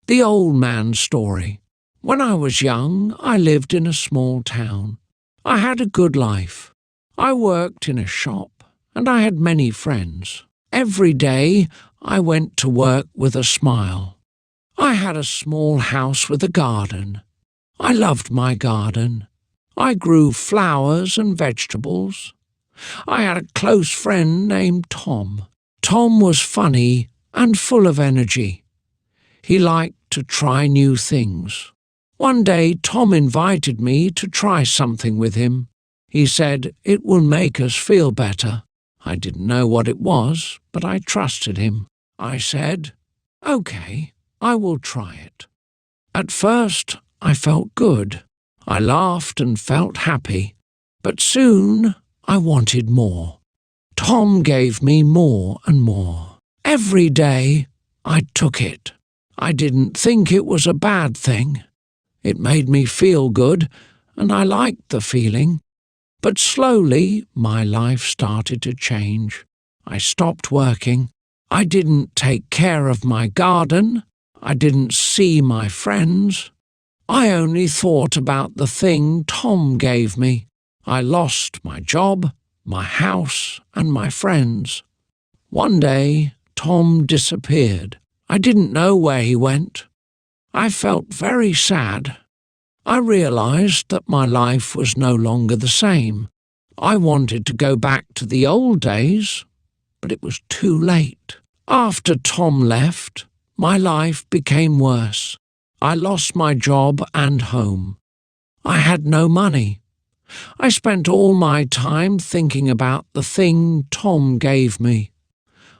The Old Man's Story. When I was young, I lived in a small town. I had a good life. I worked in a shop, and I had many friends. Every day, I went to work with a smile. I had a small house with a garden. I loved my garden. I grew flowers and vegetables. I had a close friend named Tom. Tom was funny and full of energy. He liked to try new things. One day, Tom invited me to try something with him. He said it will make us feel better. I didn't know what it was, but I trusted him. I said, "Okay, I will try it." At first, I felt good. I laughed and felt happy. But soon, I wanted more. Tom gave me more and more. Every day, I took it. I didn't think it was a bad thing. It made me feel good, and I liked the feeling. But slowly, my life started to change. I stopped working. I didn't take care of my garden. I didn't see my friends. I only thought about the thing Tom gave me. I lost my job, my house, and my friends. One day, Tom disappeared. I didn't know where he went. I felt very sad. I realized that my life was no longer the same. I wanted to go back to the old days, but it was too late. After Tom left, my life became worse. I lost my job and home. I had no money. I spent all my time thinking about the thing Tom gave me.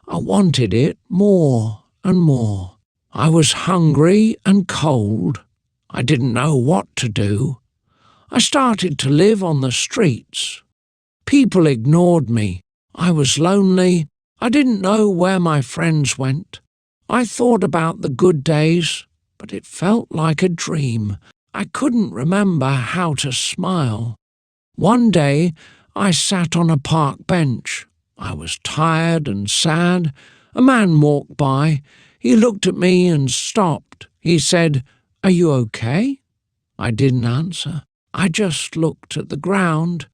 I wanted it more and more. I was hungry and cold. I didn't know what to do. I started to live on the streets. People ignored me. I was lonely. I didn't know where my friends went. I thought about the good days, but it felt like a dream. I couldn't remember how to smile. One day, I sat on a park bench. I was tired and sad. A man walked by. He looked at me and stopped. He said, "Are you okay?" I didn't answer. I just looked at the ground.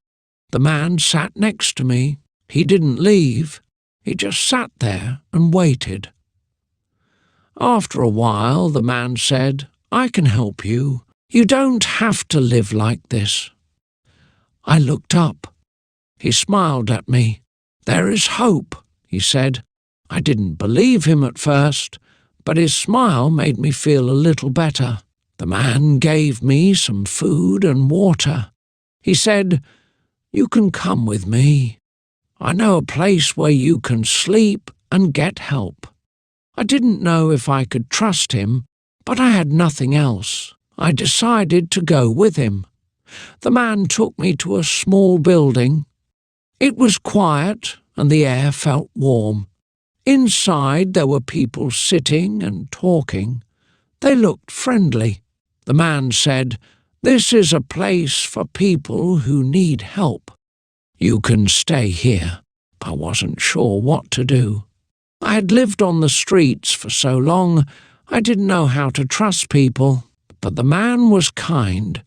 The man sat next to me. He didn't leave. He just sat there and waited. After a while, the man said, "I can help you. You don't have to live like this." I looked up. He smiled at me. "There is hope," he said. I didn't believe him at first, but his smile made me feel a little better. The man gave me some food and water. He said, "You can come with me. I know a place where you can sleep and get help." I didn't know if I could trust him, but I had nothing else. I decided to go with him. The man took me to a small building. It was quiet and the air felt warm. Inside there were people sitting and talking. They looked friendly. The man said, "This is a place for people who need help. You can stay here." I wasn't sure what to do. I had lived on the streets for so long, I didn't know how to trust people, but the man was kind.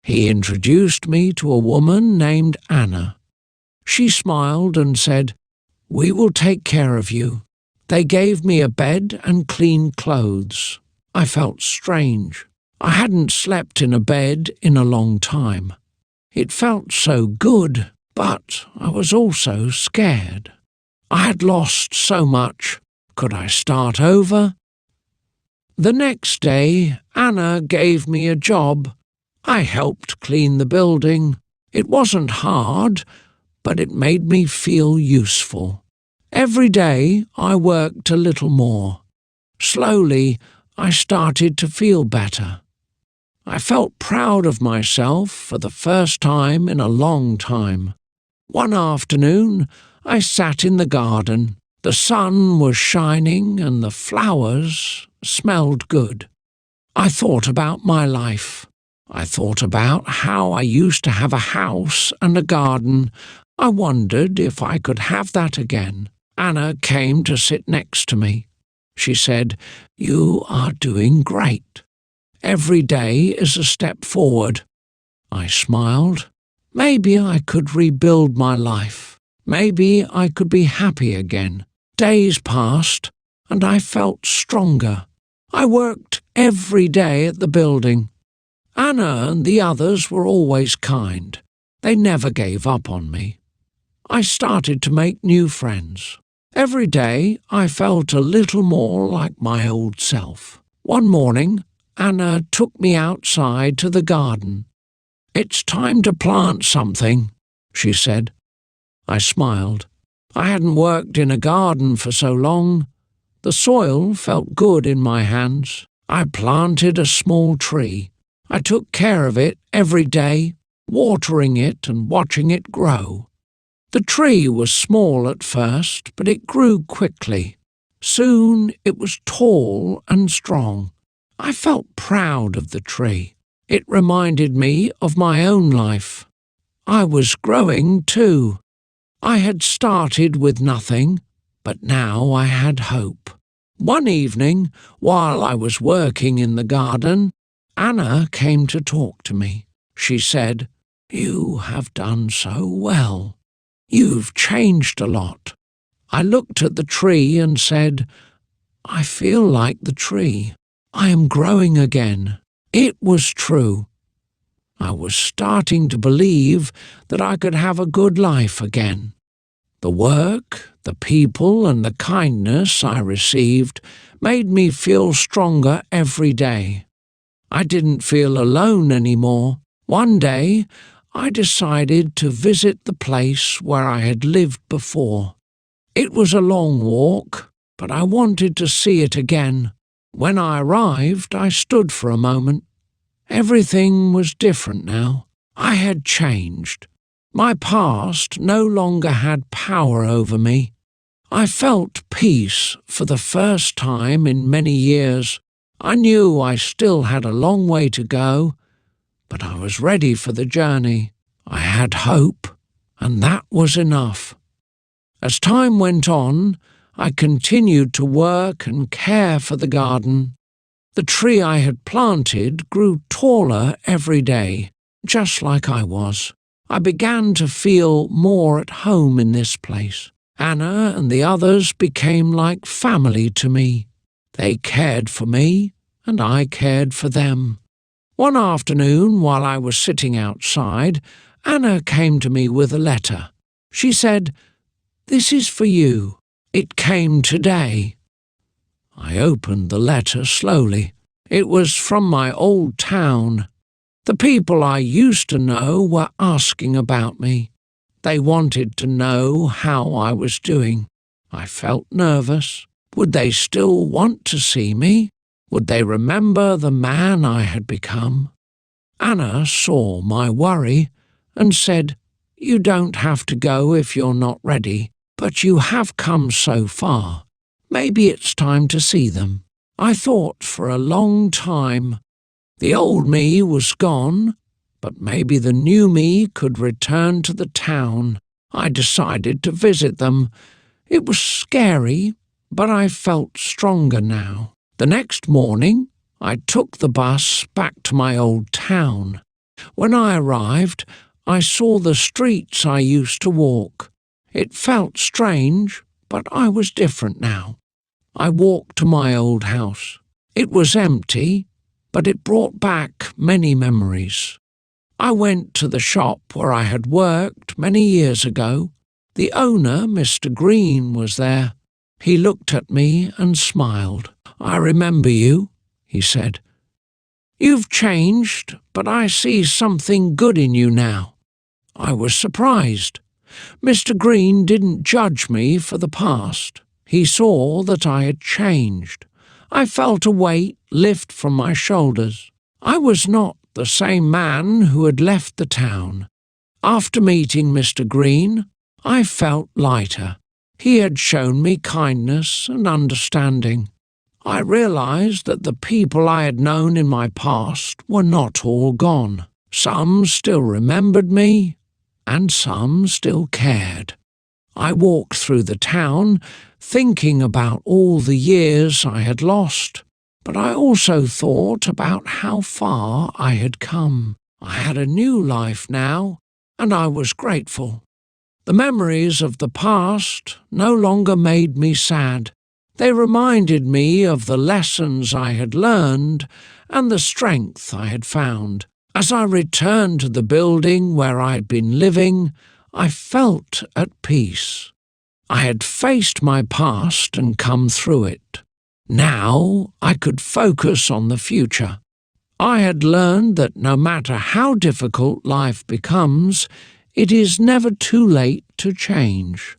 He introduced me to a woman named Anna. She smiled and said, "We will take care of you." They gave me a bed and clean clothes. I felt strange. I hadn't slept in a bed in a long time. It felt so good, but I was also scared. I had lost so much. Could I start over? The next day, Anna gave me a job. I helped clean the building. It wasn't hard, but it made me feel useful. Every day, I worked a little more. Slowly, I started to feel better. I felt proud of myself for the first time in a long time. One afternoon, I sat in the garden. The sun was shining and the flowers smelled good. I thought about my life. I thought about how I used to have a house and a garden. I wondered if I could have that again. Anna came to sit next to me. She said, "You are doing great. Every day is a step forward." I smiled. Maybe I could rebuild my life. Maybe I could be happy again. Days passed, and I felt stronger. I worked every day at the building. Anna and the others were always kind. They never gave up on me. I started to make new friends. Every day I felt a little more like my old self. One morning, Anna took me outside to the garden. "It's time to plant something," she said. I smiled. I hadn't worked in a garden for so long. The soil felt good in my hands. I planted a small tree. I took care of it every day, watering it and watching it grow. The tree was small at first, but it grew quickly. Soon it was tall and strong. I felt proud of the tree. It reminded me of my own life. I was growing too. I had started with nothing, but now I had hope. One evening, while I was working in the garden, Anna came to talk to me. She said, "You have done so well. You've changed a lot." I looked at the tree and said, "I feel like the tree. I am growing again." It was true. I was starting to believe that I could have a good life again. The work, the people, and the kindness I received made me feel stronger every day. I didn't feel alone anymore. One day, I decided to visit the place where I had lived before. It was a long walk, but I wanted to see it again. When I arrived, I stood for a moment. Everything was different now. I had changed. My past no longer had power over me. I felt peace for the first time in many years. I knew I still had a long way to go, but I was ready for the journey. I had hope, and that was enough. As time went on, I continued to work and care for the garden. The tree I had planted grew taller every day, just like I was. I began to feel more at home in this place. Anna and the others became like family to me. They cared for me, and I cared for them. One afternoon, while I was sitting outside, Anna came to me with a letter. She said, "This is for you. It came today." I opened the letter slowly. It was from my old town. The people I used to know were asking about me. They wanted to know how I was doing. I felt nervous. Would they still want to see me? Would they remember the man I had become? Anna saw my worry and said, "You don't have to go if you're not ready, but you have come so far. Maybe it's time to see them." I thought for a long time. The old me was gone, but maybe the new me could return to the town. I decided to visit them. It was scary, but I felt stronger now. The next morning, I took the bus back to my old town. When I arrived, I saw the streets I used to walk. It felt strange, but I was different now. I walked to my old house. It was empty, but it brought back many memories. I went to the shop where I had worked many years ago. The owner, Mr. Green, was there. He looked at me and smiled. "I remember you," he said. "You've changed, but I see something good in you now." I was surprised. Mr. Green didn't judge me for the past. He saw that I had changed. I felt a weight lift from my shoulders. I was not the same man who had left the town. After meeting Mr. Green, I felt lighter. He had shown me kindness and understanding. I realized that the people I had known in my past were not all gone. Some still remembered me, and some still cared. I walked through the town, thinking about all the years I had lost, but I also thought about how far I had come. I had a new life now, and I was grateful. The memories of the past no longer made me sad. They reminded me of the lessons I had learned and the strength I had found. As I returned to the building where I had been living, I felt at peace. I had faced my past and come through it. Now I could focus on the future. I had learned that no matter how difficult life becomes, it is never too late to change.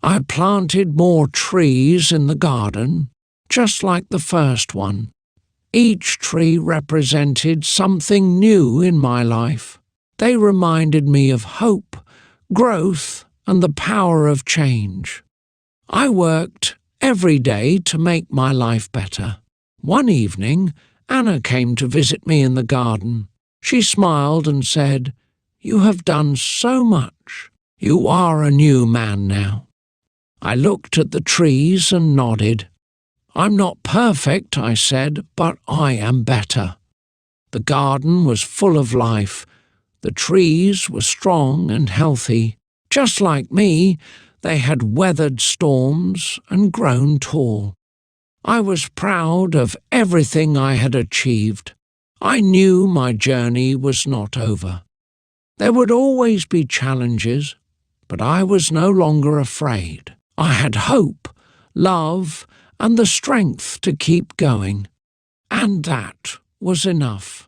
I planted more trees in the garden, just like the first one. Each tree represented something new in my life. They reminded me of hope, growth, and the power of change. I worked every day to make my life better. One evening, Anna came to visit me in the garden. She smiled and said, "You have done so much. You are a new man now." I looked at the trees and nodded. "I'm not perfect," I said, "but I am better." The garden was full of life. The trees were strong and healthy. Just like me, they had weathered storms and grown tall. I was proud of everything I had achieved. I knew my journey was not over. There would always be challenges, but I was no longer afraid. I had hope, love, and the strength to keep going. And that was enough.